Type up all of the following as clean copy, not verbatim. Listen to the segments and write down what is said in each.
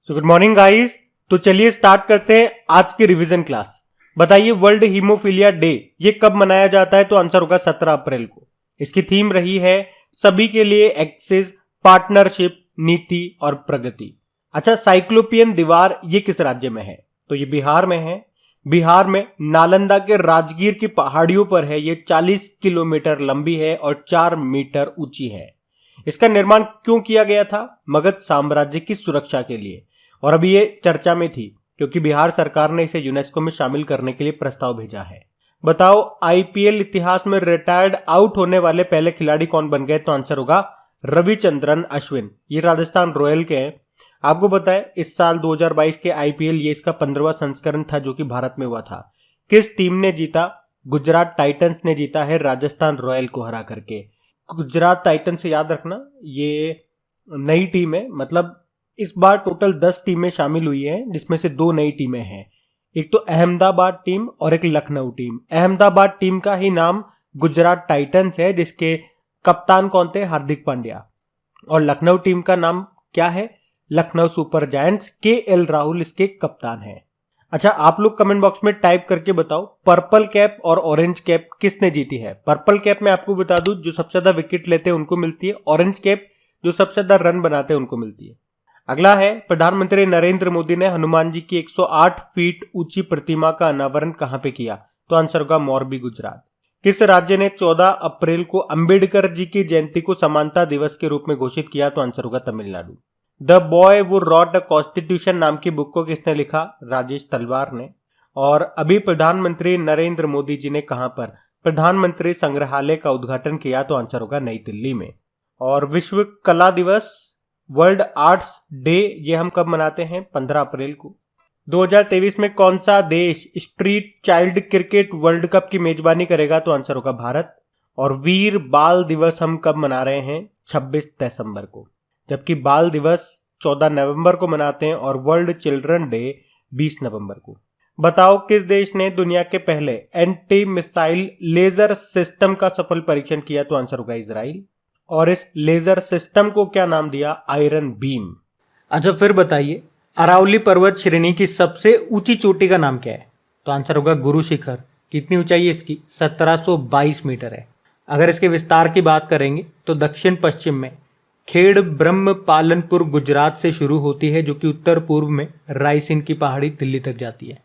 Good morning guys. तो चलिए start करते हैं आज की रिवीजन क्लास। बताइए वर्ल्ड हीमोफीलिया डे ये कब मनाया जाता है? तो आंसर होगा 17 अप्रैल को। इसकी थीम रही है सभी के लिए एक्सेस, पार्टनरशिप, नीति और प्रगति। अच्छा, साइक्लोपियन दीवार ये किस राज्य में है? तो ये बिहार में है। बिहार में नालंदा के राजगीर की पहाड़ियों पर है। ये 40 किलोमीटर लंबी है और 4 मीटर ऊंची है। इसका निर्माण क्यों किया गया था? मगध साम्राज्य की सुरक्षा के लिए। और अभी ये चर्चा में थी क्योंकि बिहार सरकार ने इसे यूनेस्को में शामिल करने के लिए प्रस्ताव भेजा है। बताओ आईपीएल इतिहास में रिटायर्ड आउट होने वाले पहले खिलाड़ी कौन बन गए? तो आंसर होगा रविचंद्रन अश्विन। ये राजस्थान रॉयल के हैं। आपको पता है इस साल 2022 के आईपीएल ये इसका 15वां संस्करण था जो कि भारत में हुआ था। किस टीम ने जीता? गुजरात टाइटंस ने जीता है राजस्थान रॉयल को हरा करके। गुजरात टाइटंस से याद रखना ये नई टीम है, मतलब इस बार टोटल 10 टीमें शामिल हुई हैं जिसमें से 2 नई टीमें हैं। एक तो अहमदाबाद टीम और एक लखनऊ टीम। अहमदाबाद टीम का ही नाम गुजरात टाइटंस है जिसके कप्तान कौन थे? हार्दिक पांड्या। और लखनऊ टीम का नाम क्या है? Lucknow super giants. KL Rahul इसके कप्तान हैं। अच्छा, आप लोग कमेंट बॉक्स में टाइप करके बताओ पर्पल कैप और ऑरेंज कैप किसने जीती है? पर्पल कैप में आपको बता दूं जो सबसे ज्यादा विकेट लेते हैं उनको मिलती है। ऑरेंज कैप जो सबसे ज्यादा रन बनाते हैं उनको मिलती है। अगला है प्रधानमंत्री नरेंद्र मोदी ने हनुमान जी की 108 फीट ऊंची प्रतिमा का अनावरण कहां पे किया? तो आंसर होगा मोरबी, गुजरात। किस राज्य ने 14 अप्रैल को अंबेडकर जी की जयंती को समानता दिवस के रूप में घोषित किया? तो आंसर होगा तमिलनाडु। द बॉय वो रॉट द कॉन्स्टिट्यूशन नाम की बुक को किसने लिखा? राजेश तलवार ने। और अभी प्रधानमंत्री नरेंद्र मोदी जी ने कहां पर प्रधानमंत्री संग्रहालय का उद्घाटन किया? तो आंसर होगा नई दिल्ली में। और विश्व कला दिवस वर्ल्ड आर्ट्स डे ये हम कब मनाते हैं? 15 अप्रैल को। 2023 में कौन सा देश street child cricket world cup की मेजबानी करेगा? तो आंसर होगा भारत। और वीर बाल दिवस हम कब मना रहे हैं? 26 दिसंबर को। जबकि बाल दिवस 14 नवंबर को मनाते हैं और वर्ल्ड चिल्ड्रन डे 20 नवंबर को। बताओ किस देश ने दुनिया के पहले एंटी मिसाइल लेजर सिस्टम का सफल परीक्षण किया? तो आंसर होगा इजराइल। और इस लेजर सिस्टम को क्या नाम दिया? Iron beam. अच्छा, फिर बताइए अरावली पर्वत श्रेणी की सबसे ऊंची चोटी का नाम क्या है? तो आंसर होगा गुरु शिखर। कितनी ऊंचाई है इसकी? 1722 मीटर है। अगर इसके विस्तार की बात करेंगे तो दक्षिण पश्चिम में खेड़ ब्रह्म पालनपुर गुजरात से शुरू होती है जो कि उत्तर पूर्व में रायसीन की पहाड़ी दिल्ली तक जाती है।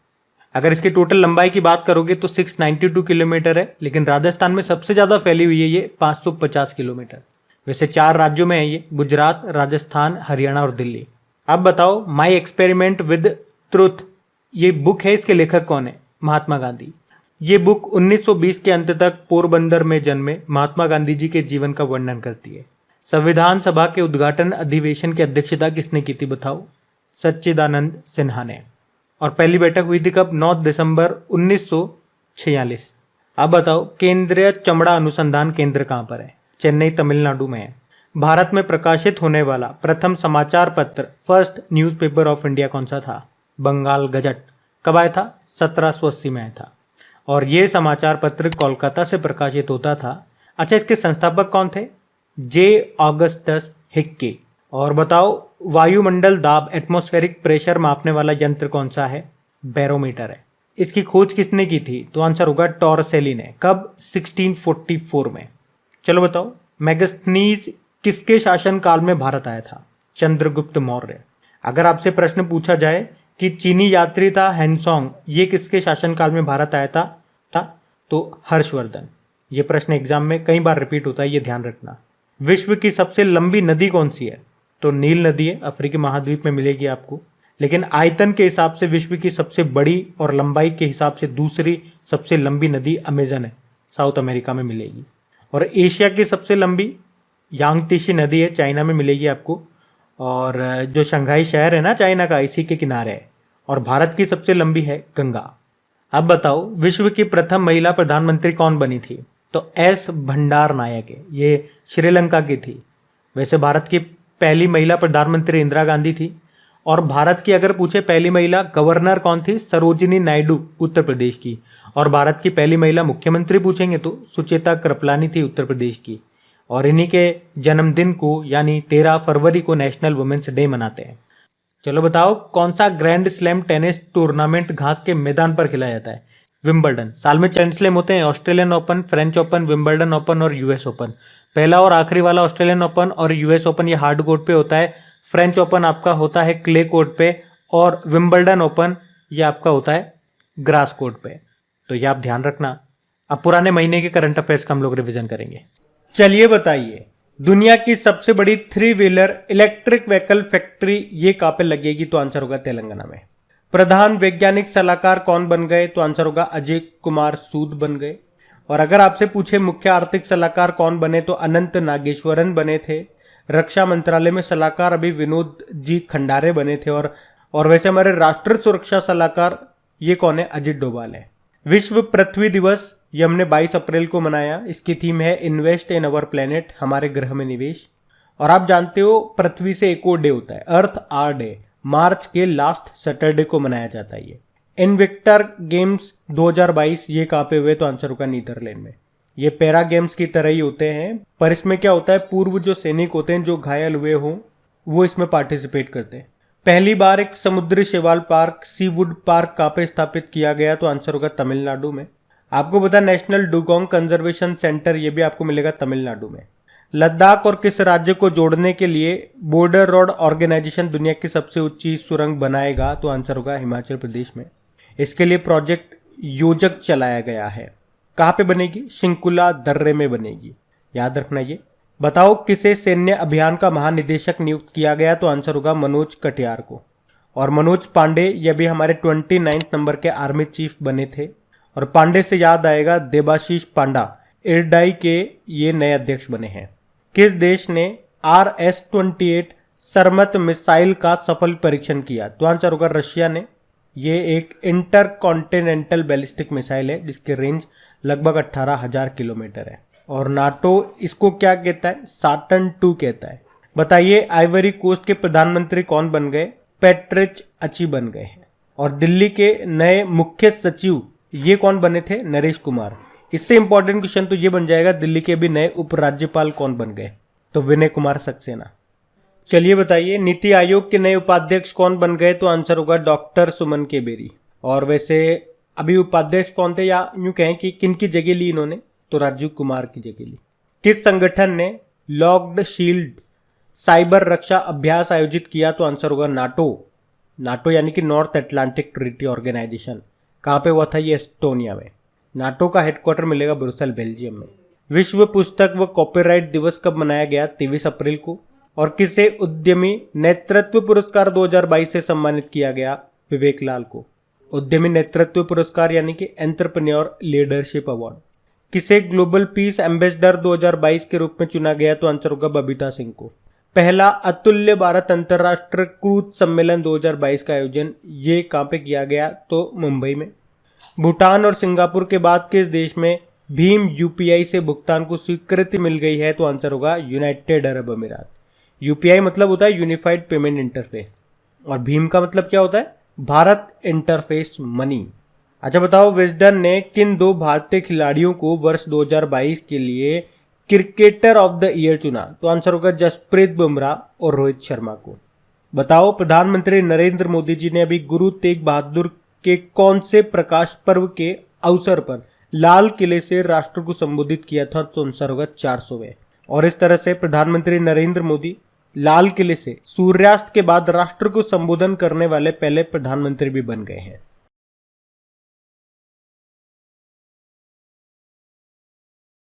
अगर इसकी टोटल लंबाई की बात करोगे तो 692 किलोमीटर है, लेकिन राजस्थान में सबसे ज्यादा फैली हुई है ये 550 किलोमीटर। वैसे 4 राज्यों में है ये, गुजरात, राजस्थान, हरियाणा और दिल्ली। अब बताओ माई एक्सपेरिमेंट विद ट्रुथ ये बुक है, इसके लेखक कौन है? महात्मा गांधी। ये बुक 1920 के अंत तक पोरबंदर में जन्मे महात्मा गांधी जी के जीवन का वर्णन करती है। संविधान सभा के उद्घाटन अधिवेशन की अध्यक्षता किसने की थी? बताओ। सच्चिदानंद सिन्हा ने। और पहली बैठक हुई थी कब? 9 दिसंबर 1946। अब बताओ केंद्रीय चमड़ा अनुसंधान केंद्र कहां पर है? चेन्नई, तमिलनाडु में है। भारत में प्रकाशित होने वाला प्रथम समाचार पत्र फर्स्ट न्यूज़पेपर ऑफ इंडिया कौन सा था? बंगाल गजट। कब आया था? 1780 में आया था। और यह समाचार पत्र कोलकाता से प्रकाशित होता था। अच्छा, इसके संस्थापक कौन थे? जे ऑगस्टस हिक्की। और बताओ वायुमंडल दाब एटमॉस्फेरिक प्रेशर मापने वाला यंत्र कौन सा है? बैरोमीटर है। इसकी खोज किसने की थी? तो आंसर होगा टॉरसेली ने। कब? 1644 में। चलो बताओ मैगस्थनीज किसके शासनकाल में भारत आया था? चंद्रगुप्त मौर्य। अगर आपसे प्रश्न पूछा जाए कि चीनी यात्री था हैंसोंग ये किसके शासनकाल में भारत आया था? तो हर्षवर्धन। ये प्रश्न एग्जाम में कई बार रिपीट होता है, ये ध्यान रखना। विश्व की सबसे लंबी नदी कौन सी है? तो नील नदी है, अफ्रीकी महाद्वीप में मिलेगी आपको। लेकिन आयतन के हिसाब से विश्व की सबसे बड़ी और लंबाई के हिसाब से दूसरी सबसे लंबी नदी अमेजन है, साउथ अमेरिका में मिलेगी। और एशिया की सबसे लंबी यांगटीसी नदी है, चाइना में मिलेगी आपको। और जो शंघाई शहर है ना चाइना का, इसी के किनारे है। और भारत की सबसे लंबी है गंगा। अब बताओ विश्व की प्रथम महिला प्रधानमंत्री कौन बनी थी? तो एस भंडार नायक है, ये श्रीलंका की थी। वैसे भारत की पहली महिला प्रधानमंत्री इंदिरा गांधी थी। और भारत की अगर पूछे पहली महिला गवर्नर कौन थी? सरोजिनी नायडू, उत्तर प्रदेश की। और भारत की पहली महिला मुख्यमंत्री पूछेंगे तो सुचेता कृपलानी थी, उत्तर प्रदेश की। और इन्हीं के जन्मदिन को यानी 13 फरवरी को नेशनल वुमेन्स डे मनाते हैं। चलो बताओ, कौन सा ग्रैंड स्लैम टेनिस टूर्नामेंट घास के मैदान पर खेला जाता है? विंबलडन। साल में 4 स्लैम होते हैं, Australian open, French open, Wimbledon open और यूएस ओपन। पहला और आखिरी वाला ऑस्ट्रेलियन ओपन और यूएस ओपन ये हार्ड कोर्ट पे होता है। फ्रेंच ओपन आपका होता है क्ले कोर्ट पे और विंबलडन ओपन ये आपका होता है ग्रास कोर्ट पे। तो ये आप ध्यान रखना। अब पुराने महीने के करंट अफेयर्स का हम लोग रिवीजन करेंगे। चलिए बताइए, दुनिया की सबसे बड़ी 3 व्हीलर इलेक्ट्रिक व्हीकल फैक्ट्री ये कहां पे लगेगी? तो आंसर होगा तेलंगाना में। प्रधान वैज्ञानिक सलाहकार कौन बन गए? तो आंसर होगा अजय कुमार सूद बन गए। और अगर आपसे पूछे मुख्य आर्थिक सलाहकार कौन बने तो अनंत नागेश्वरन बने थे। रक्षा मंत्रालय में सलाहकार अभी विनोद जी खंडारे बने थे। और वैसे हमारे राष्ट्रीय सुरक्षा सलाहकार ये कौन है? अजित डोभाल है। विश्व पृथ्वी दिवस ये हमने 22 अप्रैल को मनाया। इसकी थीम है इन्वेस्ट इन अवर प्लेनेट, हमारे ग्रह में निवेश। और आप जानते हो पृथ्वी से एक और डे होता है, अर्थ आर डे, मार्च के लास्ट सैटरडे को मनाया जाता है। ये इनविक्टर गेम्स 2022 ये कहाँ पे हुए? तो आंसर होगा नीदरलैंड में। ये पैरा गेम्स की तरह ही होते हैं, पर इसमें क्या होता है, पूर्व जो सैनिक होते हैं जो घायल हुए हों वो इसमें पार्टिसिपेट करते हैं। पहली बार एक समुद्री शैवाल पार्क, सीवुड पार्क कहाँ पे स्थापित किया गया? तो आंसर होगा तमिलनाडु में। आपको पता है नेशनल डुगोंग कंजर्वेशन सेंटर ये भी आपको मिलेगा तमिलनाडु में। लद्दाख और किस राज्य को जोड़ने के लिए बॉर्डर रोड ऑर्गेनाइजेशन दुनिया की सबसे ऊंची सुरंग बनाएगा? तो आंसर होगा हिमाचल प्रदेश में। इसके लिए प्रोजेक्ट योजक चलाया गया है। कहाँ पे बनेगी? शिंकुला दर्रे में बनेगी, याद रखना ये। बताओ किसे सैन्य अभियान का महानिदेशक नियुक्त किया गया? तो आंसर होगा मनोज कटियार को। और मनोज पांडे ये भी हमारे 29 नंबर के आर्मी चीफ बने थे। और पांडे से याद आएगा देबाशीष पांडा, इरडाई के ये नए अध्यक्ष बने हैं। किस देश ने RS-28 सरमत मिसाइल का सफल परीक्षण किया? तो आंसर होगा रशिया ने। ये एक इंटर कॉन्टिनेंटल बैलिस्टिक मिसाइल है जिसकी रेंज लगभग 18,000 किलोमीटर है। और नाटो इसको क्या कहता है? साटर्न 2 कहता है। बताइए आइवरी कोस्ट के प्रधानमंत्री कौन बन गए? पैट्रिच अची बन गए हैं। और दिल्ली के नए मुख्य सचिव ये कौन बने थे? नरेश कुमार। इससे इंपॉर्टेंट क्वेश्चन तो ये बन जाएगा, दिल्ली के भी नए उपराज्यपाल कौन बन गए? तो विनय कुमार सक्सेना। चलिए बताइए नीति आयोग के नए उपाध्यक्ष कौन बन गए? तो आंसर होगा डॉक्टर सुमन के बेरी। और वैसे अभी उपाध्यक्ष कौन थे, या यूं कहें कि किन की जगह ली इन्होंने? तो राजीव कुमार की जगह ली। किस संगठन ने लॉक्ड शील्ड साइबर रक्षा अभ्यास आयोजित किया? तो आंसर होगा नाटो। नाटो यानी कि नॉर्थ अटलांटिक ट्रीटी ऑर्गेनाइजेशन। कहाँ पे हुआ था? ये एस्टोनिया में। नाटो का हेडक्वार्टर मिलेगा ब्रुसेल, बेल्जियम में। विश्व पुस्तक व कॉपीराइट दिवस कब मनाया गया? 23 अप्रैल को। और किसे उद्यमी नेतृत्व पुरस्कार 2022 से सम्मानित किया गया? विवेक लाल को। उद्यमी नेतृत्व पुरस्कार यानी कि एंटरप्रेन्योर लीडरशिप अवार्ड। किसे ग्लोबल पीस एम्बेसडर 2022 के रूप में चुना गया? तो आंसर होगा बबीता सिंह को। पहला अतुल्य भारत अंतर्राष्ट्रीय क्रूज सम्मेलन 2022 का आयोजन ये कहाँ पे किया गया? तो मुंबई में। भूटान और सिंगापुर के बाद किस देश में भीम यूपीआई से भुगतान को स्वीकृति मिल गई है? तो आंसर होगा यूनाइटेड अरब अमीरात। यूपीआई मतलब होता है यूनिफाइड पेमेंट इंटरफेस, और भीम का मतलब क्या होता है? Bharat interface money. अच्छा बताओ, विजडन ने किन 2 भारतीय खिलाड़ियों को वर्ष 2022 के लिए क्रिकेटर ऑफ द ईयर चुना? तो आंसर होगा जसप्रीत बुमराह और रोहित शर्मा को। बताओ प्रधानमंत्री नरेंद्र मोदी जी ने अभी गुरु तेग बहादुर के कौन से प्रकाश पर्व के अवसर पर लाल किले से राष्ट्र को संबोधित किया था? तो आंसर होगा 400वें। और इस तरह से प्रधानमंत्री नरेंद्र मोदी लाल किले से सूर्यास्त के बाद राष्ट्र को संबोधन करने वाले पहले प्रधानमंत्री भी बन गए हैं।